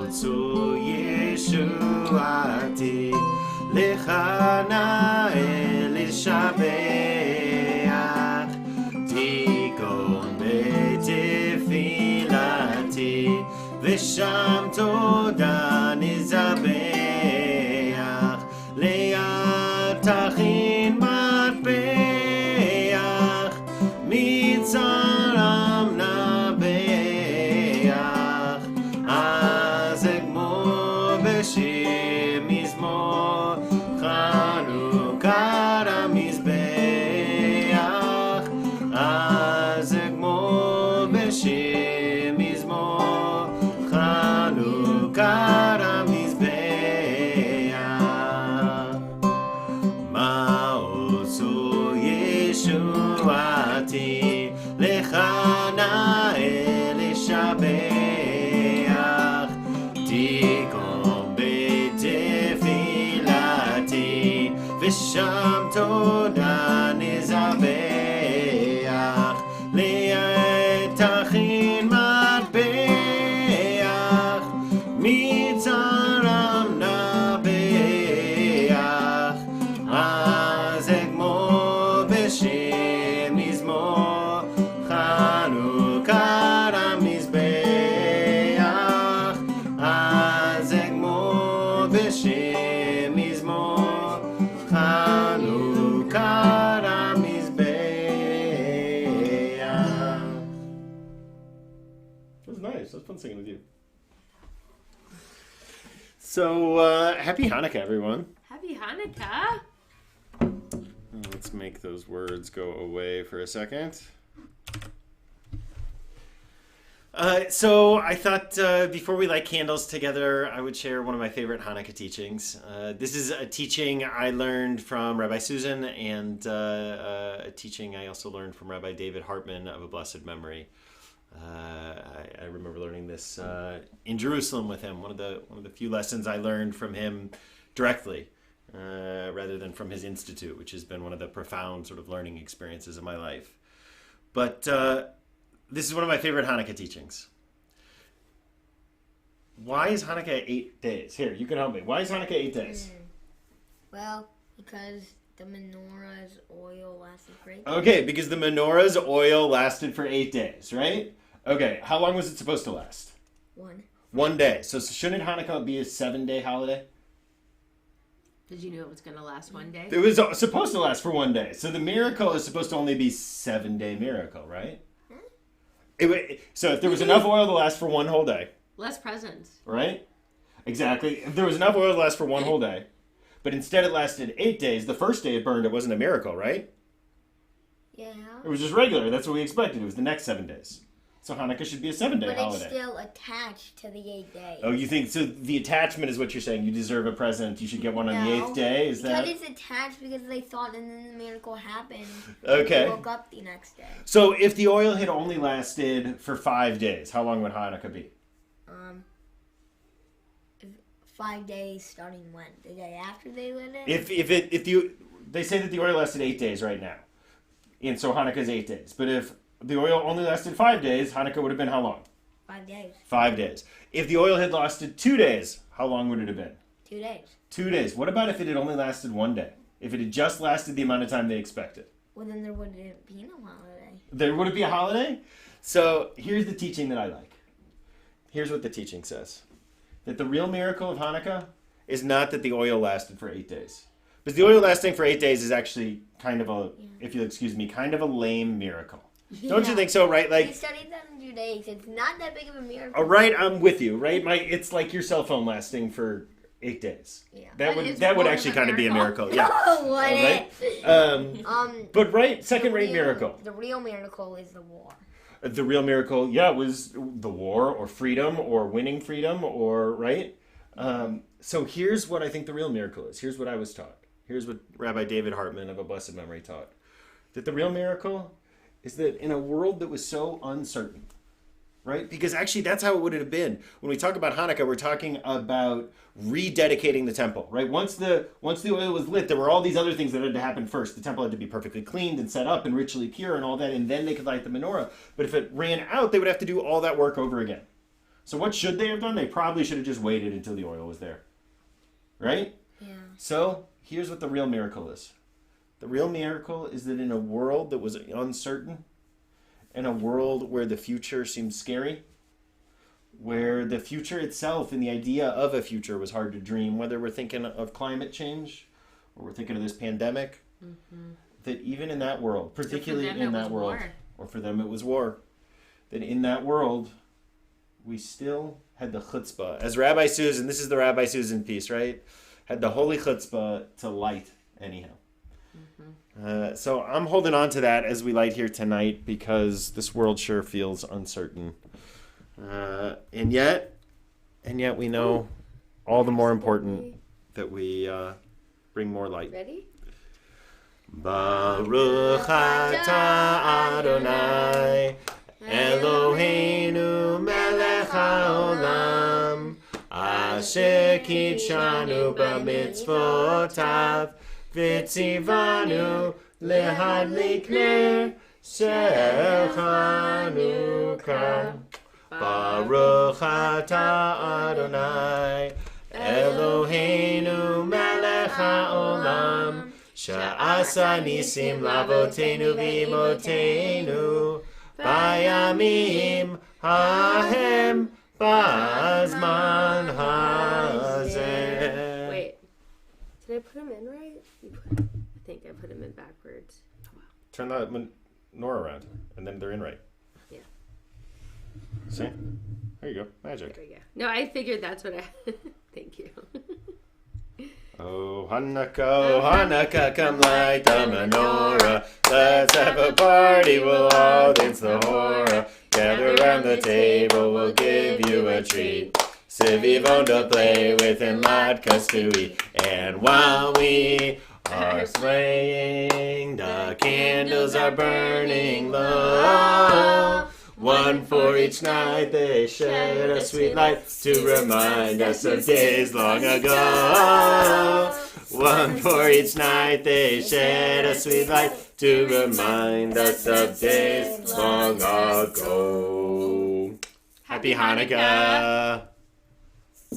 עשו ישועתי, לך נאה לשבח, תיכון בתפילתי, ושם תודה נזבח, ליד תכין מטבח, מצרם נבח, אז אגמור בשיר מזמור, חנוכת המזבח, אז אגמור בשיר מזמור, חנוכת המזבח. מה עשו ישועתי, לך נאה לשבח, תיכון בתפילתי, ושם תודה נזבח, ליד תכין מטבח, מצרם נבח, אז אגמור בשיר מזמור, חנוכת המזבח, אז אגמור בשיר מזמור, חנוכת המזבח. That was nice. That was fun singing with you. So, happy Hanukkah, everyone. Happy Hanukkah. Let's make those words go away for a second. So I thought before we light candles together, I would share one of my favorite Hanukkah teachings. This is a teaching I learned from Rabbi Susan, and a teaching I also learned from Rabbi David Hartman of a blessed memory. I remember learning this in Jerusalem with him. One of the few lessons I learned from him directly, rather than from his institute, which has been one of the profound sort of learning experiences of my life. But this is one of my favorite Hanukkah teachings. Why is Hanukkah 8 days? Here, you can help me. Why is Hanukkah 8 days? Well, because the menorah's oil lasted for 8 days. Okay, because the menorah's oil lasted for 8 days, right? Okay, how long was it supposed to last? 1 day. So shouldn't Hanukkah be a 7-day holiday? Did you know it was going to last 1 day? It was supposed to last for 1 day. So the miracle is supposed to only be 7-day miracle, right? So if there was enough oil to last for 1 whole day. Less presents. Right? Exactly. If there was enough oil to last for 1 whole day, but instead it lasted 8 days, the first day it burned, it wasn't a miracle, right? Yeah. It was just regular. That's what we expected. It was the next 7 days. So Hanukkah should be a 7-day holiday. But it's still attached to the 8 days. Oh, you think, so the attachment is what you're saying. You deserve a present. You should get one on the 8th day? Is that? Because it's attached because they thought and then the miracle happened. Okay. They woke up the next day. So if the oil had only lasted for 5 days, how long would Hanukkah be? 5 days starting when? The day after they lit it? They say that the oil lasted 8 days right now. And so Hanukkah's 8 days. But if the oil only lasted 5 days, Hanukkah would have been how long? 5 days. 5 days. If the oil had lasted 2 days, how long would it have been? 2 days. 2 days. What about if it had only lasted 1 day? If it had just lasted the amount of time they expected? Well, then there wouldn't be no holiday. There wouldn't be a holiday? So here's the teaching that I like. Here's what the teaching says. That the real miracle of Hanukkah is not that the oil lasted for 8 days. Because the oil lasting for 8 days is actually kind of a, if you'll excuse me, kind of a lame miracle. Yeah. Don't you think so, right? Like, we studied that in Judaism. It's not that big of a miracle. All right, I'm with you, right? It's like your cell phone lasting for 8 days. Yeah. That would actually kind of be a miracle. Yeah. Right? But right, second-rate miracle. The real miracle is the war. The real miracle, was the war or freedom or winning freedom or, right? So here's what I think the real miracle is. Here's what I was taught. Here's what Rabbi David Hartman of a blessed memory taught. That the real miracle is that in a world that was so uncertain, right? Because actually that's how it would have been. When we talk about Hanukkah, we're talking about rededicating the temple, right? Once the oil was lit, there were all these other things that had to happen first. The temple had to be perfectly cleaned and set up and ritually pure and all that, and then they could light the menorah. But if it ran out, they would have to do all that work over again. So what should they have done? They probably should have just waited until the oil was there. Right? Yeah. So here's what the real miracle is. The real miracle is that in a world that was uncertain, in a world where the future seemed scary, where the future itself and the idea of a future was hard to dream, whether we're thinking of climate change or we're thinking of this pandemic, that even in that world, particularly in that world, or for them it was war, that in that world, we still had the chutzpah. As Rabbi Susan, this is the Rabbi Susan piece, right? Had the holy chutzpah to light anyhow. So I'm holding on to that as we light here tonight because this world sure feels uncertain. And yet we know all the more important that we bring more light. Ready? Baruch atah Adonai Eloheinu melech haolam asher kitshanu b'mitzvotav v'tzivanu lehadlik ner shel Hanukkah. Baruch atah Adonai Eloheinu melech haolam Sha'asa nisim lavotenu v'imotenu Bayamim hahem bazman hazeh. Wait. Did I put him in right? I think I put him in backwards. Turn the menorah around, and then they're in right. Yeah. See? There you go. Magic. There we go. No, I figured that's what I... Thank you. Oh Hanukkah, come light the menorah. Let's have a party, we'll all dance the hora. Gather around the table, we'll give you a treat. Sivivon to play with and latkes to eat. And while we are swaying, the candles are burning low. One for each night, they shed a sweet light to remind us of days long ago. One for each night, they shed a sweet light to remind us of days long ago. Happy Hanukkah!